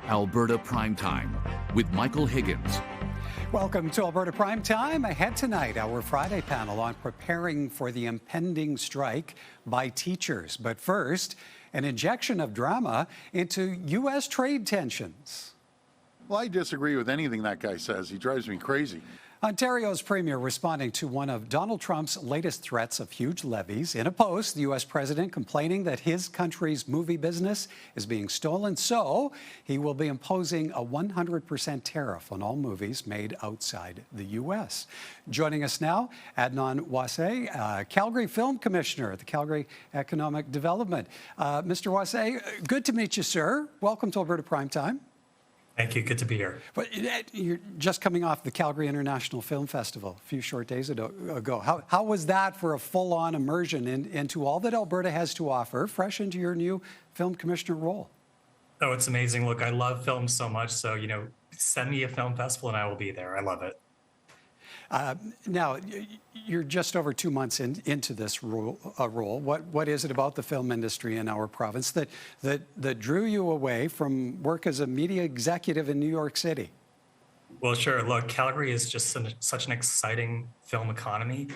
Alberta Primetime with Michael Higgins. Welcome to Alberta Primetime. Ahead tonight, our Friday panel on preparing for the impending strike by teachers. But first, an injection of drama into U.S. trade tensions. Well, I disagree with anything that guy says. He drives me crazy. Ontario's premier responding to one of Donald Trump's latest threats of huge levies. In a post, the U.S. president complaining that his country's movie business is being stolen, so he will be imposing a 100% tariff on all movies made outside the U.S. Joining us now, Adnaan Wasey, Calgary Film Commissioner at the Calgary Economic Development. Mr. Wasey, good to meet you, sir. Welcome to Alberta Primetime. Thank you. Good to be here. But you're just coming off the Calgary International Film Festival a few short days ago. How was that for a full-on immersion into all that Alberta has to offer, fresh into your new film commissioner role? Oh, it's amazing. Look, I love films so much. So, send me a film festival and I will be there. I love it. Now, you're just over 2 months into this role. What is it about the film industry in our province that drew you away from work as a media executive in New York City? Well, sure. Look, Calgary is just such an exciting film economy.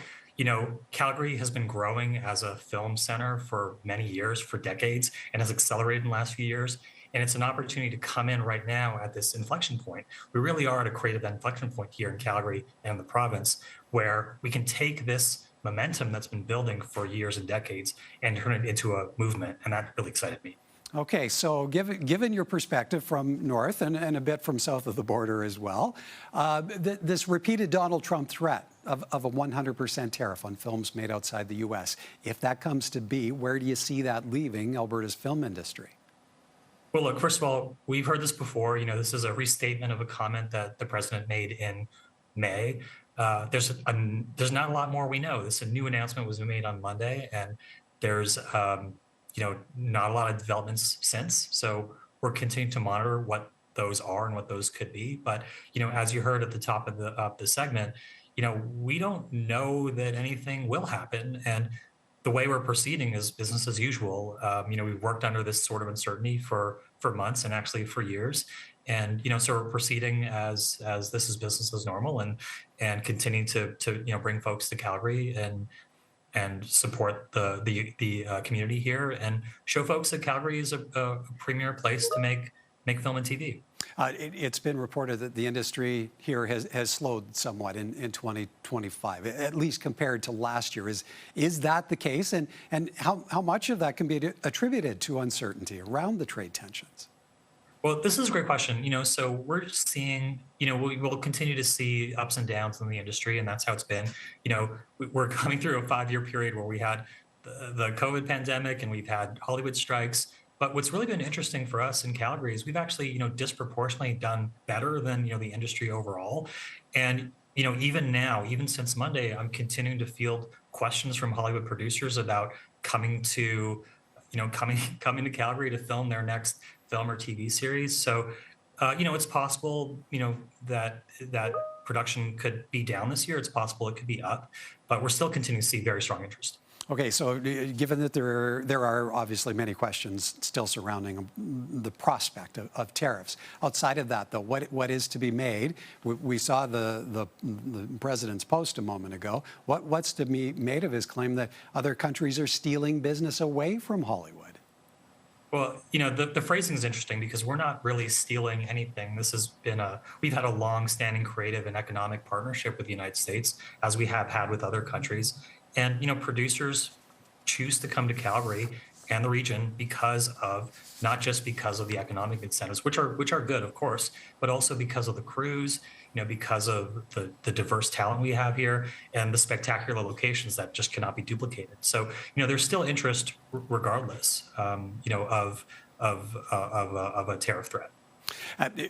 Calgary has been growing as a film center for many years, for decades, and has accelerated in the last few years. And it's an opportunity to come in right now at this inflection point. We really are at a creative inflection point here in Calgary and the province, where we can take this momentum that's been building for years and decades and turn it into a movement. And that really excited me. Okay, so given your perspective from north and a bit from south of the border as well, this repeated Donald Trump threat of a 100% tariff on films made outside the U.S., if that comes to be, where do you see that leaving Alberta's film industry? Well, look, first of all, we've heard this before. This is a restatement of a comment that the president made in May. There's not a lot more we know. A new announcement was made on Monday, and there's not a lot of developments since. So we're continuing to monitor what those are and what those could be. But as you heard at the top of the segment, we don't know that anything will happen, and the way we're proceeding is business as usual. We've worked under this sort of uncertainty for months and actually for years. And, so we're proceeding as this is business as normal and continuing to bring folks to Calgary and support the community here and show folks that Calgary is a premier place to make film and TV. It's been reported that the industry here has slowed somewhat in 2025, at least compared to last year. Is that the case? And how much of that can be attributed to uncertainty around the trade tensions? Well, this is a great question. So we're seeing, we will continue to see ups and downs in the industry, and that's how it's been. We're coming through a 5-year period where we had the COVID pandemic and we've had Hollywood strikes. But what's really been interesting for us in Calgary is we've actually, disproportionately done better than, the industry overall. And, even now, even since Monday, I'm continuing to field questions from Hollywood producers about coming to Calgary to film their next film or TV series. So, it's possible, that production could be down this year. It's possible it could be up, but we're still continuing to see very strong interest. Okay, so given that there are obviously many questions still surrounding the prospect of tariffs, outside of that, though, what is to be made? We saw the president's post a moment ago. What's to be made of his claim that other countries are stealing business away from Hollywood? Well, the phrasing is interesting because we're not really stealing anything. This has been we've had a long-standing creative and economic partnership with the United States, as we have had with other countries. And, producers choose to come to Calgary and the region not just because of the economic incentives, which are good, of course, but also because of the crews, because of the diverse talent we have here and the spectacular locations that just cannot be duplicated. So, there's still interest regardless, of a tariff threat.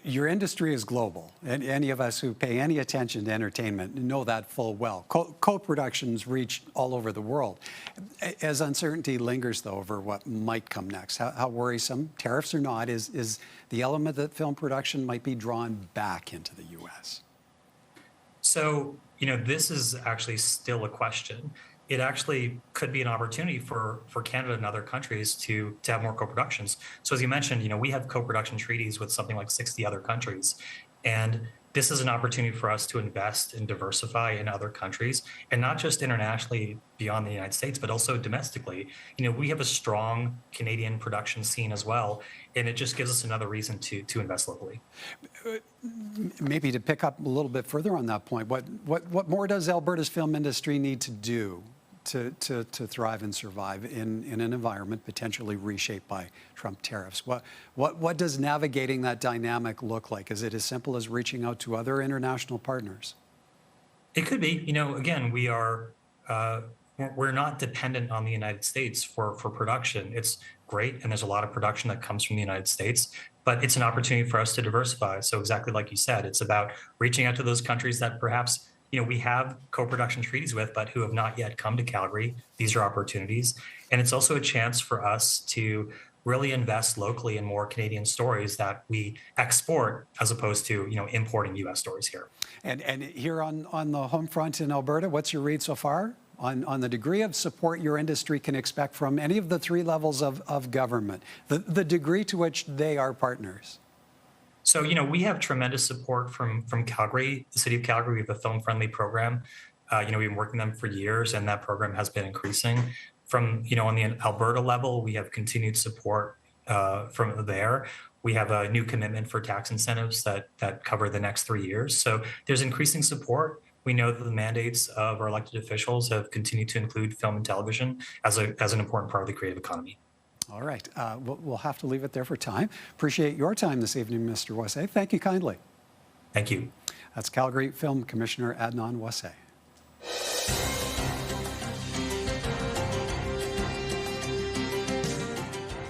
Your industry is global, and any of us who pay any attention to entertainment know that full well. Co-productions reach all over the world. As uncertainty lingers, though, over what might come next, how worrisome, tariffs or not, is the element that film production might be drawn back into the U.S.? So, this is actually still a question. it actually could be an opportunity for Canada and other countries to have more co-productions. So as you mentioned, we have co-production treaties with something like 60 other countries. And this is an opportunity for us to invest and diversify in other countries, and not just internationally beyond the United States, but also domestically. We have a strong Canadian production scene as well, and it just gives us another reason to invest locally. Maybe to pick up a little bit further on that point, what more does Alberta's film industry need to do to thrive and survive in an environment potentially reshaped by Trump tariffs? What does navigating that dynamic look like? Is it as simple as reaching out to other international partners? It could be. Again, we're not dependent on the United States for production. It's great, and there's a lot of production that comes from the United States, but it's an opportunity for us to diversify. So exactly like you said, it's about reaching out to those countries that perhaps we have co-production treaties with, but who have not yet come to Calgary. These are opportunities. And it's also a chance for us to really invest locally in more Canadian stories that we export as opposed to, importing US stories here. And here on the home front in Alberta, what's your read so far on the degree of support your industry can expect from any of the three levels of government, the degree to which they are partners? So, we have tremendous support from Calgary, the city of Calgary. We have a film-friendly program. We've been working with them for years, and that program has been increasing. From, on the Alberta level, we have continued support from there. We have a new commitment for tax incentives that cover the next 3 years. So there's increasing support. We know that the mandates of our elected officials have continued to include film and television as an important part of the creative economy. All right. We'll have to leave it there for time. Appreciate your time this evening, Mr. Wasey. Thank you kindly. Thank you. That's Calgary Film Commissioner Adnaan Wasey.